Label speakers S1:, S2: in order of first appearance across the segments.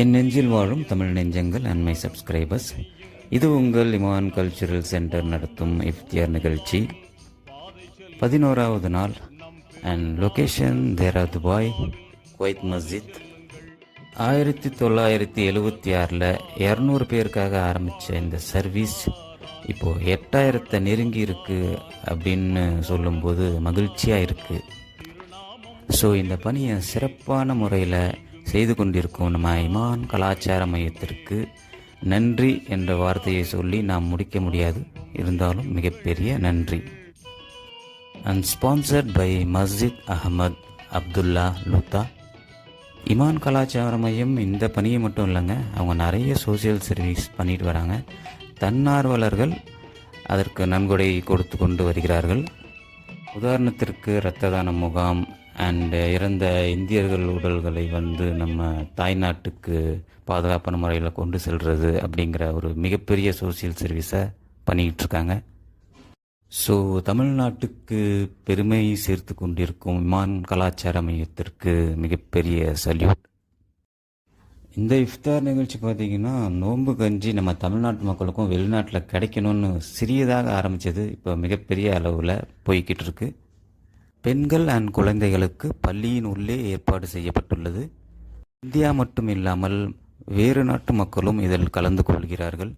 S1: என் நெஞ்சில் வாழும் தமிழ் நெஞ்சங்கள் அண்ட் மை சப்ஸ்கிரைபர்ஸ், இது உங்கள் இமான் கல்ச்சுரல் சென்டர் நடத்தும் இஃப்தியார் நிகழ்ச்சி. 11வது நாள் and location Deira Dubai Kuwait மஸ்ஜித். 1976 200 பேருக்காக ஆரம்பித்த இந்த சர்வீஸ் இப்போது 8000 நெருங்கி இருக்குது அப்படின்னு சொல்லும்போது மகிழ்ச்சியாக இருக்குது. ஸோ இந்த பணியை சிறப்பான முறையில் செய்து கொண்டிருக்கும் நம்ம இமான் கலாச்சார மையத்திற்கு நன்றி என்ற வார்த்தையை சொல்லி நாம் முடிக்க முடியாது. இருந்தாலும் மிகப்பெரிய நன்றி. அண்ட் ஸ்பான்சர்ட் பை மஸ்ஜித் அஹமத் அப்துல்லா லூத்தா. இமான் கலாச்சார மையம் இந்த பணியை மட்டும் இல்லைங்க, அவங்க நிறைய சோசியல் சர்வீஸ் பண்ணிட்டு வராங்க. தன்னார்வலர்கள் அதற்கு நன்கொடை கொடுத்து கொண்டு வருகிறார்கள். உதாரணத்திற்கு இரத்த தான முகாம் அண்ட் இறந்த இந்தியர்கள் உடல்களை நம்ம தாய்நாட்டுக்கு பாதுகாப்பான முறையில் கொண்டு செல்வது அப்படிங்கிற ஒரு மிகப்பெரிய சோசியல் சர்வீஸை பண்ணிக்கிட்டு இருக்காங்க. ஸோ தமிழ்நாட்டுக்கு பெருமை சேர்த்து கொண்டிருக்கும் இமான் கலாச்சார மையத்திற்கு மிகப்பெரிய சல்யூட். இந்த இஃப்தார் நிகழ்ச்சி பார்த்திங்கன்னா, நோன்பு கஞ்சி நம்ம தமிழ்நாட்டு மக்களுக்கும் வெளிநாட்டில் கிடைக்கணும்னு சிறியதாக ஆரம்பித்தது இப்போ மிகப்பெரிய அளவில் போய்கிட்டு இருக்கு. பெண்கள் அண்ட் குழந்தைகளுக்கு பள்ளியின் உள்ளே ஏற்பாடு செய்யப்பட்டுள்ளது. இந்தியா மட்டும் இல்லாமல் வேறு நாட்டு மக்களும் இதில் கலந்து கொள்கிறார்கள்.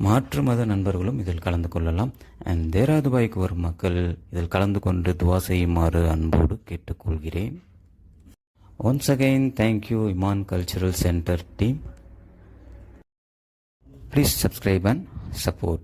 S1: மாற்று மத நண்பர்களும் இதில் கலந்து கொள்ளலாம். அண்ட் தேரா துபாய்க்கு வரும் மக்கள் இதில் கலந்து கொண்டு துவா செய்யுமாறு அன்போடு கேட்டுக்கொள்கிறேன். Once again, thank you Iman Cultural Center team. Please subscribe and support.